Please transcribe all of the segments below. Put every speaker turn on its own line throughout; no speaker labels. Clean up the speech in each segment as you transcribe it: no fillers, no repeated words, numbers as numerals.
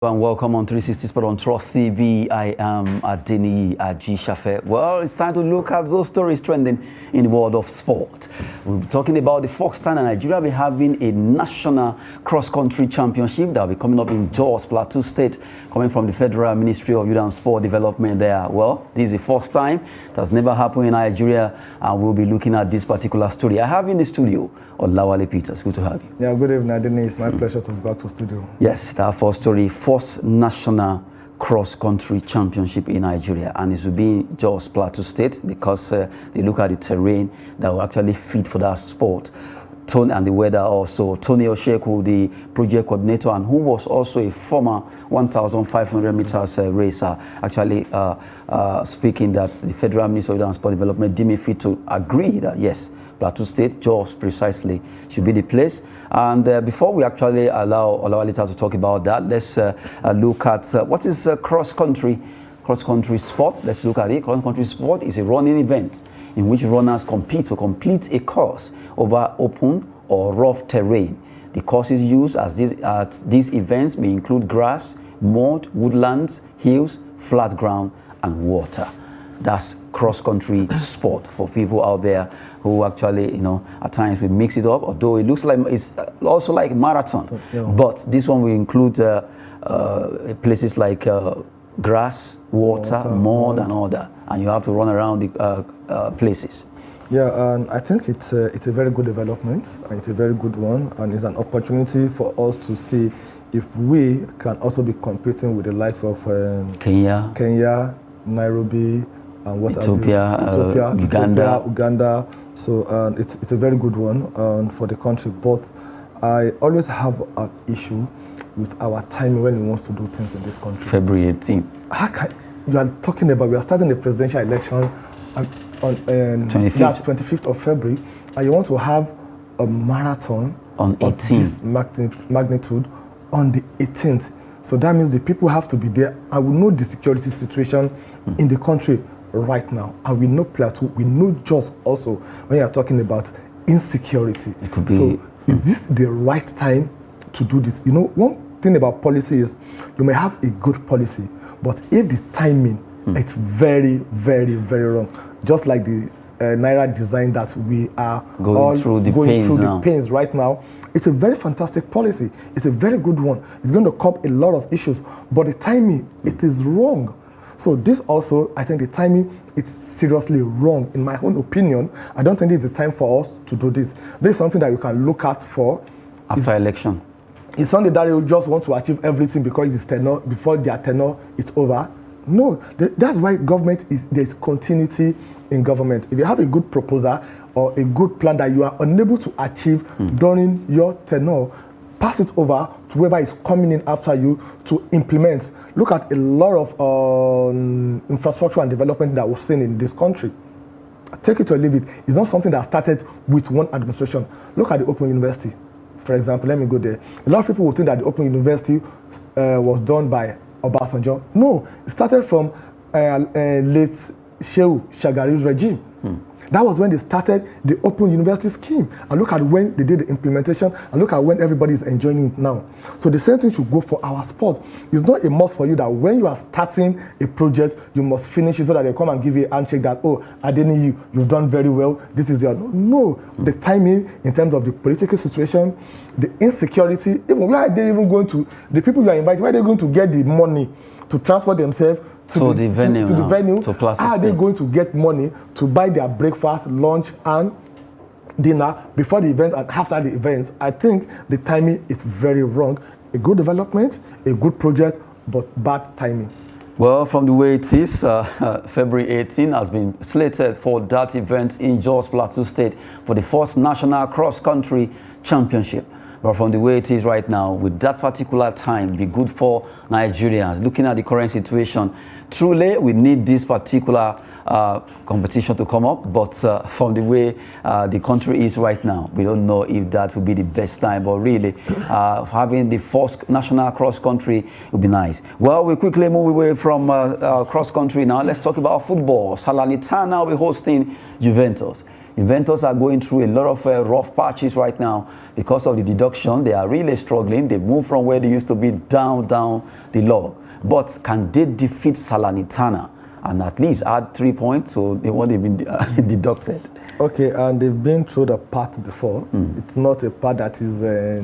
And welcome on 360 Sport on Trust TV. I am Adeni Ajishafe. Well, it's time to look at those stories trending in the world of sport. We'll be talking about the first time Nigeria will be having a national cross-country championship that will be coming up in Jos, Plateau State, coming from the Federal Ministry of Youth and Sport Development there. Well, this is the first time. It has never happened in Nigeria, and we'll be looking at this particular story. I have in the studio Olawale Peters. Good to have you.
Yeah, good evening, Adeni. It's my pleasure to be back to studio.
Yes, that first story. First national cross-country championship in Nigeria, and it will be in Jos Plateau State because they look at the terrain that will actually fit for that sport. Tony and the weather also. Tony Osheku, the project coordinator, and who was also a former 1,500 meters racer, actually speaking that the Federal Ministry of Youth and Sport Development deemed it fit to agree that yes, Plateau State, Jos precisely, should be the place. And before we actually allow Olawale to talk about that, let's look at what is cross-country sport. Let's look at it. Cross-country sport is a running event in which runners compete to complete a course over open or rough terrain. The courses used at these events may include grass, mud, woodlands, hills, flat ground, and water. That's cross-country sport for people out there who actually, at times we mix it up, although it looks like it's also like marathon. Yeah. But this one will include places like grass, water, mud, and all that. And you have to run around the places.
Yeah, and I think it's a very good development, and it's a very good one, and it's an opportunity for us to see if we can also be competing with the likes of Kenya, Nairobi, and what
Ethiopia,
Uganda. So it's a very good one for the country. But I always have an issue with our time when we want to do things in this country.
February 18th.
You are talking about we are starting the presidential election on 25th of February, and you want to have a marathon
on 18th
magnitude on the 18th. So that means the people have to be there, and we know the security situation in the country right now, and we know Plateau, we know Jos also when you are talking about insecurity.
It could be.
So is this the right time to do this? One thing about policy is you may have a good policy, but if the timing it's very, very, very wrong. Just like the Naira design that we are
going through the
pains right now. It's a very fantastic policy. It's a very good one. It's going to curb a lot of issues, but the timing, it is wrong. So this also, I think the timing, it's seriously wrong. In my own opinion, I don't think it's the time for us to do this. This is something that you can look at for
after election.
It's something that you just want to achieve everything because it's tenure, before their tenure it's over. No, that's why there's continuity in government. If you have a good proposal or a good plan that you are unable to achieve during your tenure, pass it over to whoever is coming in after you to implement. Look at a lot of infrastructure and development that we've seen in this country. Take it or leave it. It's not something that started with one administration. Look at the Open University, for example. Let me go there. A lot of people will think that the Open University was done by Obasanjo. No, it started from late Shehu Shagari's regime. That was when they started the Open University scheme. And look at when they did the implementation, and look at when everybody is enjoying it now. So the same thing should go for our sport. It's not a must for you that when you are starting a project, you must finish it so that they come and give you a handshake that, oh, Adeni, you've done very well. This is your... No, the timing in terms of the political situation, the insecurity, even where are they even going to... The people you are inviting, where are they going to get the money to transport themselves to the venue? Are they going to get money to buy their breakfast, lunch, and dinner before the event and after the event? I think the timing is very wrong. A good development, a good project, but bad timing.
Well, from the way it is, February 18 has been slated for that event in Jos Plateau State for the first national cross-country championship. But from the way it is right now, with that particular time, be good for Nigerians. Looking at the current situation, truly we need this particular competition to come up. But from the way the country is right now, we don't know if that will be the best time. But really, having the first national cross-country would be nice. Well, we quickly move away from cross-country now. Let's talk about football. Salernitana will be hosting Juventus. Juventus are going through a lot of rough patches right now because of the deduction. They are really struggling. They've moved from where they used to be down the log. But can they defeat Salernitana and at least add 3 points so they won't even deducted?
Okay, and they've been through the path before. It's not a path that is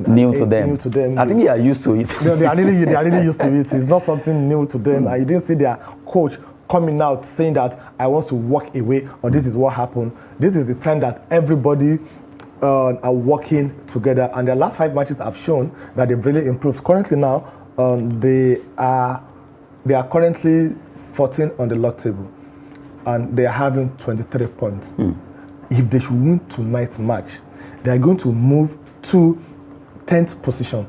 new to them.
New to them.
I think they are used to it.
They are really used to it. It's not something new to them. And you didn't see their coach coming out saying that I want to walk away or this is what happened. This is the time that everybody are working together, and their last 5 matches have shown that they've really improved. Currently now, they are currently 14 on the log table, and they are having 23 points. If they should win tonight's match, they are going to move to 10th position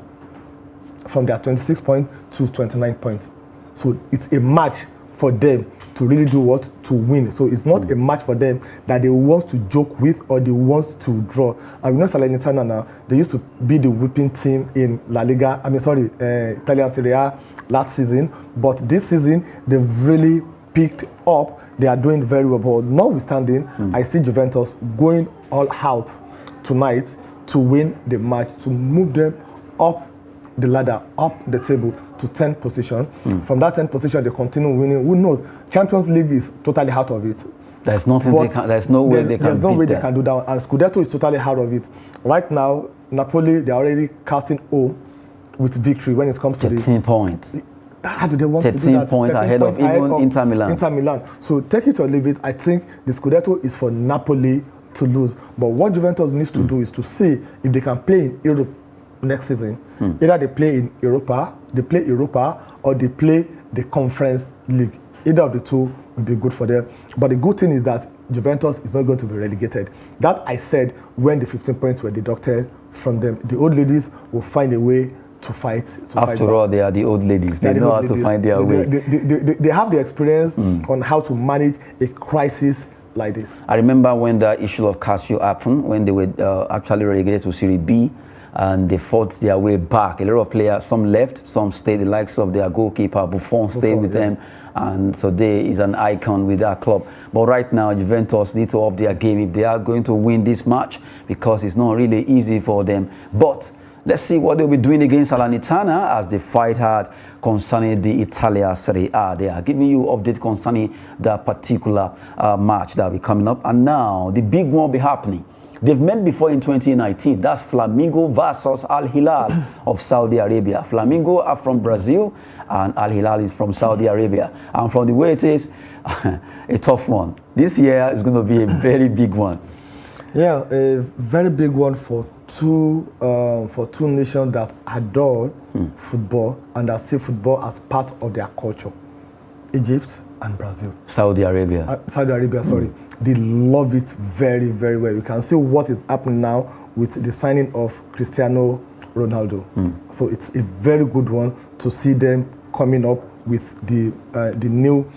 from their 26 points to 29 points. So it's a match for them to really do what? To win. So it's not a match for them that they want to joke with or they want to draw. And we know Salernitana now, they used to be the whipping team in La Liga, Italian Serie A last season. But this season, they've really picked up. They are doing very well. But notwithstanding, I see Juventus going all out tonight to win the match, to move them up the ladder, up the table to 10th position. From that 10th position, they continue winning. Who knows? Champions League is totally out of it.
There's nothing they can. There's no way they can.
There's no way they can do that. And Scudetto is totally out of it. Right now, Napoli, they're already casting O with victory when it comes to
13 points.
How do they want to do that?
13 points ahead of even Inter Milan.
Inter Milan. So take it or leave it. I think the Scudetto is for Napoli to lose. But what Juventus needs to do is to see if they can play in Europe next season. Either they play in Europa, or they play the Conference League. Either of the two will be good for them. But the good thing is that Juventus is not going to be relegated. That I said when the 15 points were deducted from them. The old ladies will find a way to fight.
After all, they are the old ladies. They know how to find their way.
They have the experience on how to manage a crisis like this.
I remember when the issue of Casio happened, when they were actually relegated to Serie B, and they fought their way back. A lot of players, some left, some stayed. The likes of their goalkeeper, Buffon, stayed with them. And today is an icon with that club. But right now, Juventus need to up their game if they are going to win this match, because it's not really easy for them. But let's see what they'll be doing against Salernitana as they fight hard concerning the Italia Serie A. They are giving you update concerning that particular match that will be coming up. And now, the big one will be happening. They've met before in 2019. That's Flamengo versus Al Hilal of Saudi Arabia. Flamengo are from Brazil and Al Hilal is from Saudi Arabia. And from the way it is, a tough one. This year is going to be a very big one.
Yeah, a very big one for two nations that adore football and that see football as part of their culture. Egypt and Brazil.
Saudi Arabia.
Sorry. They love it very, very well. You can see what is happening now with the signing of Cristiano Ronaldo. So it's a very good one to see them coming up with the new,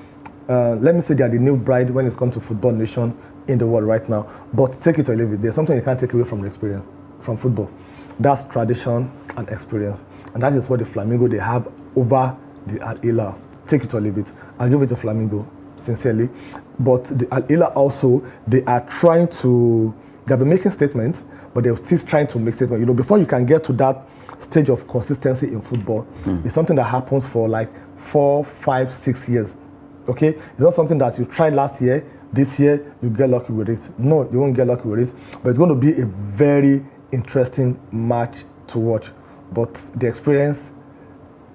let me say they are the new bride when it comes to football nation in the world right now. But take it or leave it. There's something you can't take away from the experience, from football. That's tradition and experience. And that is what the Flamengo, they have over the Al Hilal. Take it or leave it. I'll give it to Flamengo, sincerely. But the Al Hilal also, they are trying to, they've been making statements, but they're still trying to make statements. You know, before you can get to that stage of consistency in football, it's something that happens for like 4, 5, 6 years. Okay? It's not something that you tried last year, this year, you get lucky with it. No, you won't get lucky with it. But it's going to be a very interesting match to watch. But the experience,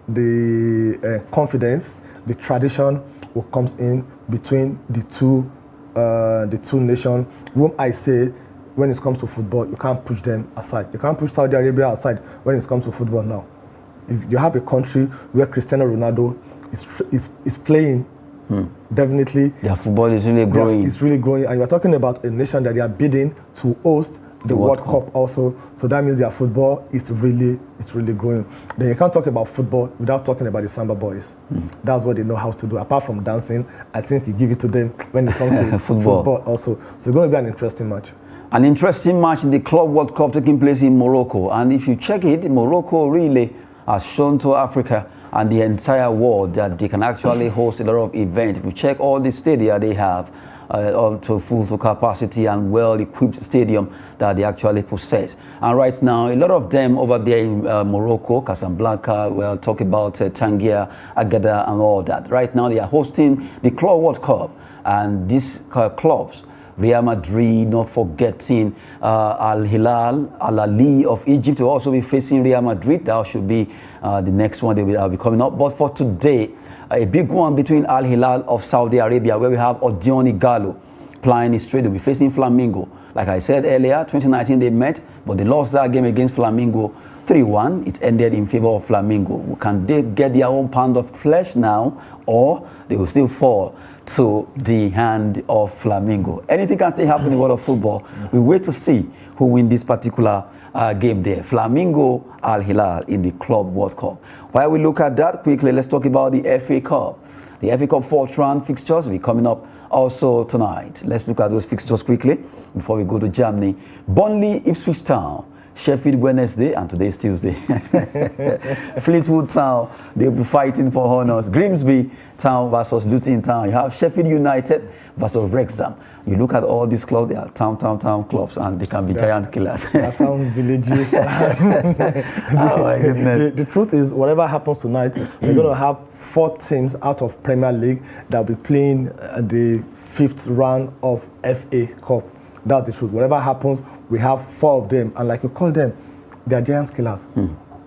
the confidence, the tradition will comes in between the two nations, whom I say, when it comes to football, you can't push them aside. You can't push Saudi Arabia aside when it comes to football now. If you have a country where Cristiano Ronaldo is playing, definitely
their football is really growing.
It's really growing, and you're talking about a nation that they are bidding to host the World Cup also. So that means their football is really growing. Then you can't talk about football without talking about the Samba boys. That's what they know how to do. Apart from dancing, I think you give it to them when it comes to football also. So it's going to be an interesting match.
An interesting match in the Club World Cup taking place in Morocco. And if you check it, Morocco really has shown to Africa and the entire world that they can actually host a lot of events. If you check all the stadia they have, up to full to capacity and well-equipped stadium that they actually possess. And right now, a lot of them over there in Morocco, Casablanca, we'll talk about Tangier, Agadir, and all that. Right now, they are hosting the Club World Cup, and these clubs, Real Madrid, not forgetting Al Hilal, Al Ali of Egypt will also be facing Real Madrid. That should be the next one that will be coming up. But for today, a big one between Al Hilal of Saudi Arabia, where we have Odion Ighalo playing straight. They'll be facing Flamengo. Like I said earlier, 2019 they met, but they lost that game against Flamengo 3-1. It ended in favor of Flamengo. Can they get their own pound of flesh now, or they will still fall to the hand of Flamengo? Anything can still happen in the world of football. We wait to see who win this particular game there. Flamengo, Al Hilal in the Club World Cup. While we look at that quickly, let's talk about the FA Cup. The FA Cup fourth round fixtures will be coming up also tonight. Let's look at those fixtures quickly before we go to Germany. Burnley, Ipswich Town, Sheffield Wednesday, and today's Tuesday. Fleetwood Town, they'll be fighting for honors. Grimsby Town versus Luton Town. You have Sheffield United versus Wrexham. You look at all these clubs, they are town clubs, and they can be giant killers.
That sound villages.
Oh my goodness.
The truth is, whatever happens tonight, we're going to have 4 teams out of Premier League that will be playing the 5th round of FA Cup. That's the truth. Whatever happens, we have 4 of them, and like you call them, they are giant killers.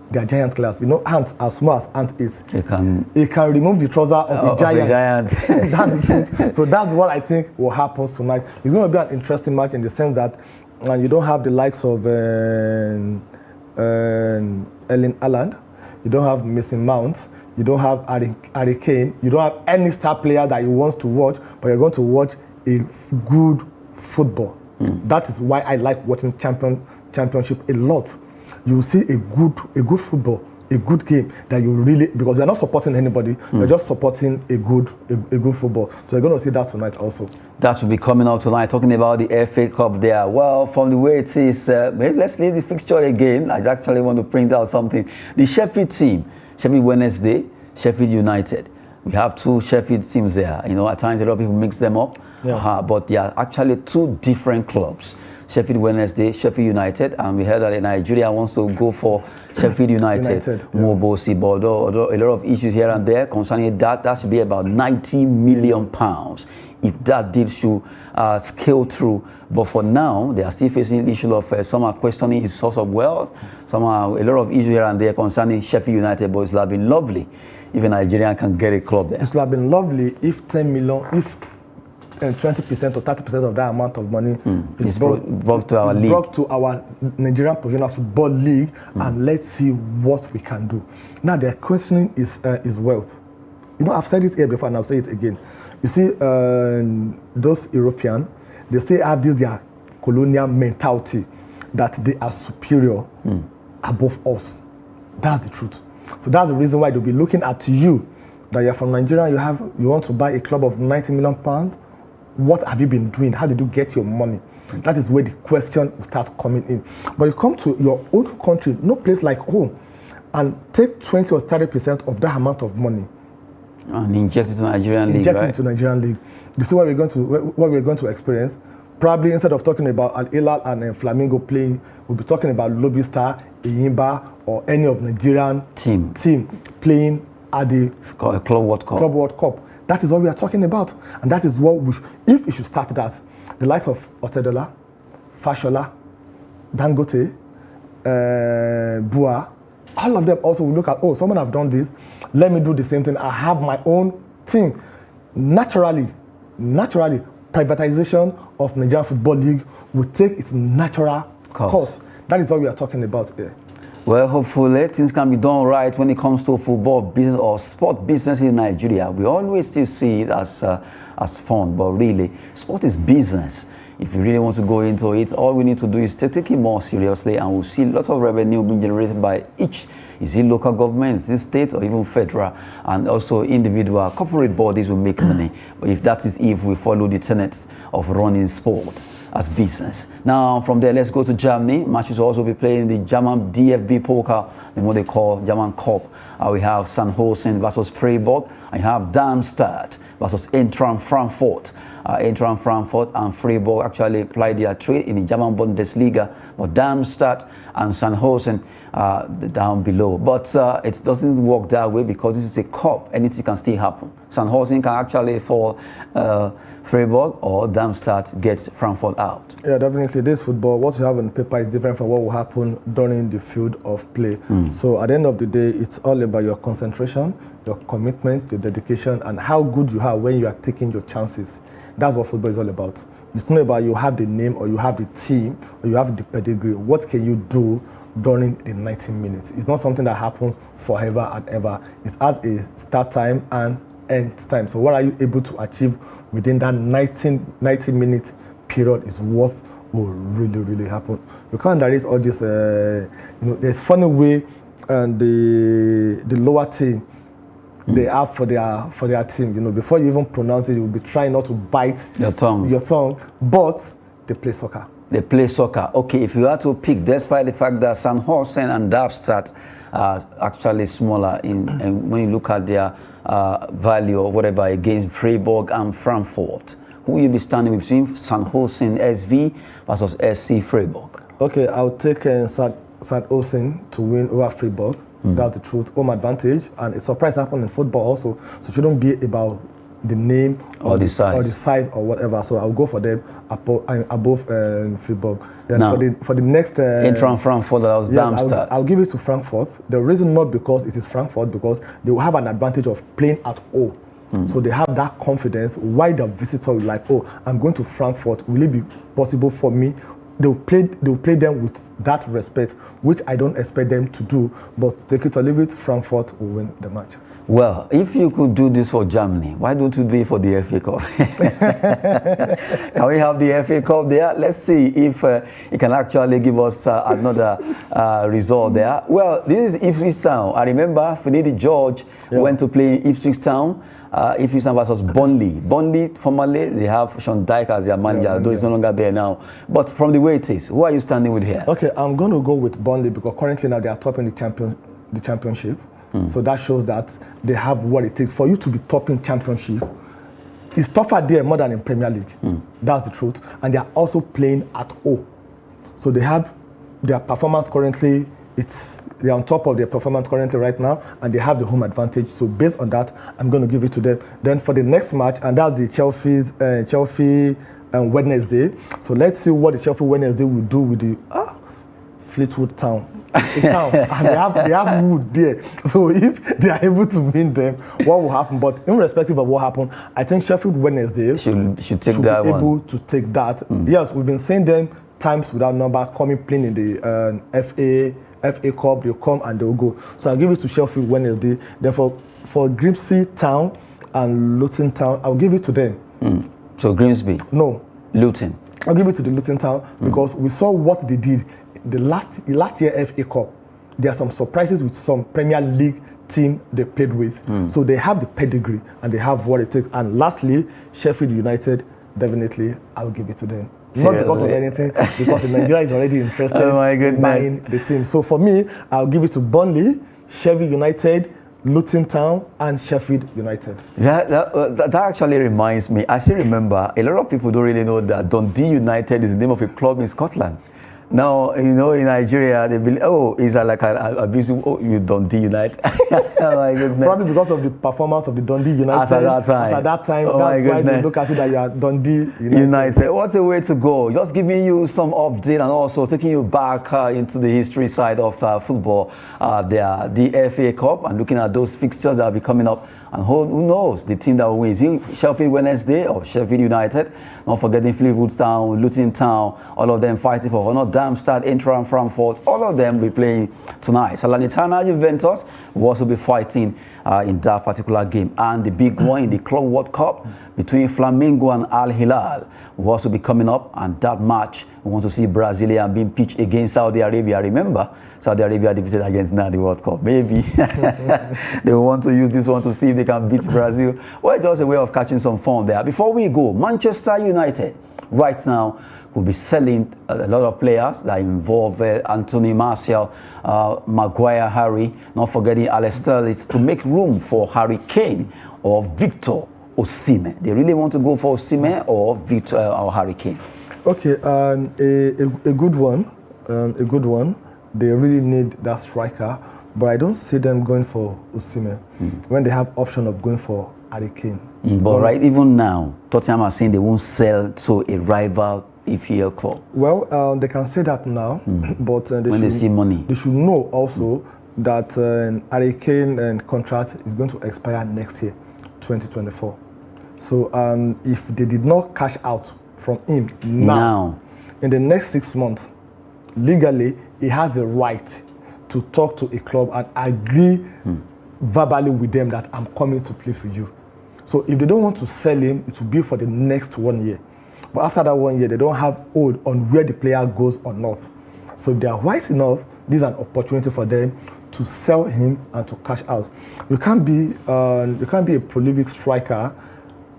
They are giant killers. You know, ants, as small as ant is, he can remove the trouser of a giant. That's the truth. So that's what I think will happen tonight. It's going to be an interesting match in the sense that you don't have the likes of Erling Haaland, you don't have Mason Mount, you don't have Harry Kane, you don't have any star player that you want to watch, but you're going to watch a good football. That is why I like watching championship a lot. You see a good football, a good game that you really, because you're not supporting anybody, you're just supporting a good football. So you're going to see that tonight also. That will be coming out tonight, talking about the FA Cup there. Well, from the way it is, let's leave the fixture again. I actually want to print out something. The Sheffield team, Sheffield Wednesday, Sheffield United. We have 2 Sheffield teams there. You know, at times a lot of people mix them up. Yeah. But they are actually 2 different clubs. Sheffield Wednesday, Sheffield United, and we heard that Nigeria wants to go for Sheffield United. Mobosi, but although a lot of issues here and there concerning that should be about £90 million if that deal should scale through. But for now, they are still facing the issue of some are questioning his source of wealth, some are a lot of issues here and there concerning Sheffield United. But it would have been lovely if a Nigerian can get a club there. It would have been lovely if 10 million, if 20% or 30% of that amount of money is brought to our league, brought to our Nigerian Professional Football League, and let's see what we can do. Now, their questioning is wealth. You know, I've said it here before, and I'll say it again. You see, those Europeans, they still have their colonial mentality that they are superior above us. That's the truth. So that's the reason why they'll be looking at you, that you're from Nigeria, you want to buy a club of £90 million. What have you been doing? How did you get your money? That is where the question will start coming in. But you come to your own country, no place like home, and take 20 or 30% of that amount of money
and inject it to Nigerian League.
Inject it to Nigerian League. You see what we're going to experience? Probably instead of talking about Al Hilal and Flamengo playing, we'll be talking about Lobby Star, Eyimba, or any of Nigerian team playing at the
Club World Cup.
Club World Cup. That is what we are talking about, and that is what if we should start that, the likes of Otedola, Fashola, Dangote, Bua, all of them also will look at, someone have done this, let me do the same thing. I have my own team. Naturally, privatization of Nigerian Football League will take its natural course. That is what we are talking about here.
Well, hopefully things can be done right when it comes to football business or sport business in Nigeria. We always still see it as fun, but really, sport is business. If you really want to go into it, all we need to do is take it more seriously, and we'll see lots of revenue being generated by each. Is it local government, is it state, or even federal, and also individual corporate bodies will make money. But if we follow the tenets of running sports as business. Now, from there, let's go to Germany. Matches will also be playing the German DFB Pokal, what they call German Cup. We have Sandhausen versus Freiburg, and you have Darmstadt versus Eintracht Frankfurt. Eintracht Frankfurt and Freiburg actually applied their trade in the German Bundesliga, but Darmstadt and Sandhausen down below. But it doesn't work that way because this is a cup. Anything can still happen. Sandhausen can actually fall Freiburg, or Darmstadt gets Frankfurt out.
Yeah, definitely. This football, what you have on paper is different from what will happen during the field of play. So at the end of the day, it's all about your concentration, your commitment, your dedication, and how good you are when you are taking your chances. That's what football is all about. It's not about you have the name or you have the team or you have the pedigree. What can you do during the 90 minutes? It's not something that happens forever and ever. It has a start time and end time. So what are you able to achieve within that 90-minute period is what will really happen. You can't underrate all this. There's funny way and the lower team they have for their team. Before you even pronounce it, you'll be trying not to bite
your tongue.
But they play soccer.
They play soccer. Okay, if you had to pick, despite the fact that Sandhausen and Darmstadt are actually smaller and when you look at their value or whatever against Freiburg and Frankfurt, who will you be standing with between Sandhausen SV versus SC Freiburg? Okay,
I'll take Sandhausen to win over Freiburg. That's the truth. Home advantage, and a surprise happened in football also. So it shouldn't be about the name
or the size
or whatever. So I'll go for them above Freiburg. Then now, for the next
Eintracht Frankfurt, that was Darmstadt.
I'll give it to Frankfurt. The reason not because it is Frankfurt, because they will have an advantage of playing at home. So they have that confidence. Why the visitor will like, oh, I'm going to Frankfurt. Will it be possible for me? They'll play them with that respect, which I don't expect them to do. But take it or leave it, Frankfurt will win the match.
Well, if you could do this for Germany, why don't you do it for the FA Cup? Can we have the FA Cup there? Let's see if it can actually give us another result there. Well, this is Ipswich Town. I remember Finidi George went to play Ipswich Town. Ipswich Town versus Burnley. Burnley, formerly, they have Sean Dyche as their manager, though he's no longer there now. But from the way it is, who are you standing with here?
Okay, I'm going to go with Burnley because currently now they are topping the championship. So that shows that they have what it takes for you to be topping championship. It's tougher there more than in Premier League. That's the truth. And they are also playing at home. So they have their performance currently. They're on top of their performance currently right now, and they have the home advantage. So based on that, I'm going to give it to them. Then for the next match, and that's the Chelsea Wednesday. So let's see what the Chelsea Wednesday will do with the Fleetwood Town. And they have wood there. So if they are able to win them, what will happen? But irrespective of what happened, I think Sheffield Wednesday
should be able
to take that. Yes, we've been seeing them times without number playing in the FA Cup. They'll come and they'll go. So I'll give it to Sheffield Wednesday. Therefore, for Grimsby Town and Luton Town, I'll give it to them.
So Grimsby?
No.
Luton?
I'll give it to the Luton Town because we saw what they did. The last year FA Cup, there are some surprises with some Premier League team they played with. So they have the pedigree and they have what it takes. And lastly, Sheffield United, definitely, I'll give it to them. Not because of anything, because Nigeria is already interested in buying the team. So for me, I'll give it to Burnley, Sheffield United, Luton Town, and Sheffield United.
Yeah, that actually reminds me. I still remember, a lot of people don't really know that Dundee United is the name of a club in Scotland. Now, in Nigeria, they believe, it's like an abusive, you Dundee United. Oh my goodness.
Probably because of the performance of the Dundee United.
As at that time.
That's why they look at it that you are Dundee United.
What a way to go. Just giving you some update and also taking you back into the history side of football. The FA Cup and looking at those fixtures that will be coming up. And who knows the team that will win? Is it Sheffield Wednesday or Sheffield United? Not forgetting Fleetwood Town, Luton Town, all of them fighting for honor. Darmstadt, Eintracht Frankfurt, all of them will be playing tonight. Salernitana, Juventus will also be fighting in that particular game. And the big one in the Club World Cup between Flamengo and Al Hilal will also be coming up. And that match, we want to see Brazilian being pitched against Saudi Arabia. Remember, Saudi Arabia defeated against the World Cup. Maybe they want to use this one to see if they can beat Brazil. Well, just a way of catching some fun there. Before we go, Manchester United right now will be selling a lot of players that involve Anthony Martial, Maguire, Harry, not forgetting Alex Telles, to make room for Harry Kane or Victor Osimhen? They really want to go for Osimhen or Victor or Harry Kane?
Okay, a good one. A good one. They really need that striker, but I don't see them going for Osimhen when they have option of going for Harry Kane.
But right, even now, Tottenham are saying they won't sell to a rival EPL club.
Well, they can say that now, but
they see money,
they should know also that Harry Kane contract is going to expire next year, 2024. So if they did not cash out from him now, in the next 6 months, legally he has the right to talk to a club and agree verbally with them that I'm coming to play for you. So if they don't want to sell him, it will be for the next 1 year. But after that 1 year, they don't have hold on where the player goes or not. So if they are wise enough, this is an opportunity for them to sell him and to cash out. You can't be a prolific striker,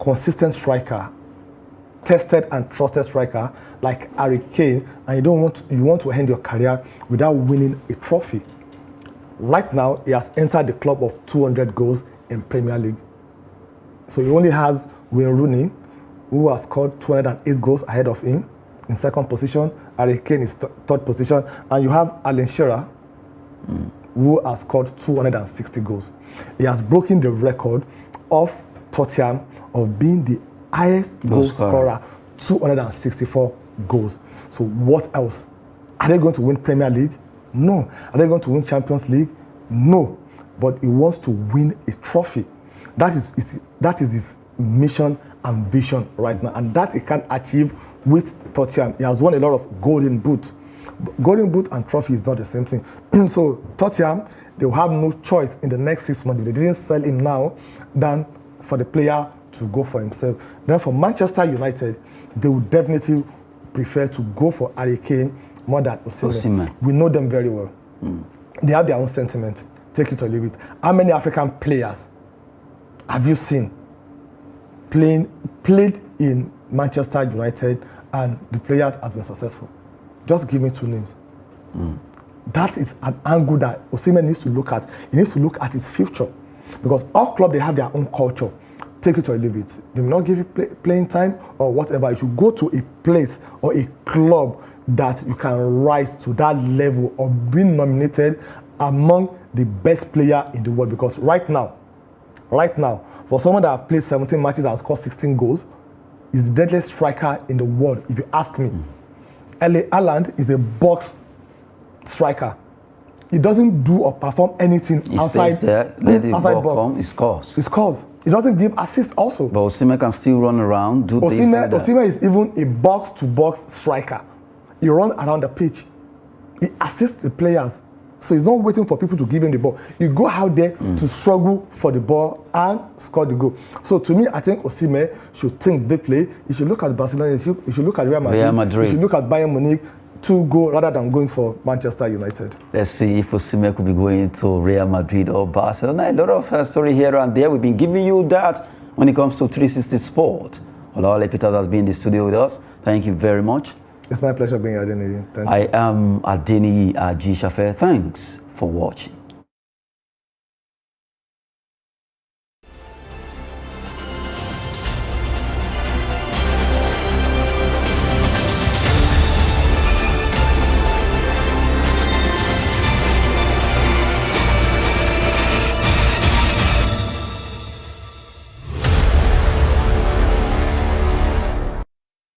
consistent striker, tested and trusted striker like Harry Kane, and you want to end your career without winning a trophy. Right now, he has entered the club of 200 goals in Premier League. So he only has Wayne Rooney, who has scored 208 goals ahead of him in second position. Harry Kane is third position, and you have Alan Shearer, who has scored 260 goals. He has broken the record of Tottenham of being the highest goal scorer, 264 goals. So what else? Are they going to win Premier League? No. Are they going to win Champions League? No. But he wants to win a trophy. That is his mission and vision right now, and that he can achieve with Tottenham. He has won a lot of Golden Boot. Golden Boot and trophy is not the same thing. So Tottenham, they will have no choice in the next 6 months if they didn't sell him now than for the player to go for himself. Then for Manchester United, they would definitely prefer to go for Harry Kane more than Osimhen. We know them very well. They have their own sentiments. Take it or leave it. How many African players have you seen played in Manchester United and the player has been successful? Just give me 2 names. That is an angle that Osimhen needs to look at. He needs to look at his future, because all clubs, they have their own culture. Take it or leave it. They will not give you playing time or whatever. You should go to a place or a club that you can rise to that level of being nominated among the best player in the world. Because right now, for someone that has played 17 matches and scored 16 goals, is the deadliest striker in the world, if you ask me. Erling Haaland is a box striker. He doesn't do or perform anything outside box. He scores. He doesn't give assists also.
But Osimhen can still run around, do things like that.
Osimhen is even a box-to-box striker. He runs around the pitch. He assists the players. So he's not waiting for people to give him the ball. He go out there to struggle for the ball and score the goal. So to me, I think Osimhen should think deeply. He should look at Barcelona. He should look at Real Madrid. He should look at Bayern Munich to go rather than going for Manchester United.
Let's see if Osimhen could be going to Real Madrid or Barcelona. A lot of story here and there. We've been giving you that when it comes to 360 Sport. Olawale Peters has been in the studio with us. Thank you very much.
It's my pleasure being here, Adeniyi.
I am Adeniyi Ajisafe. Thanks for watching.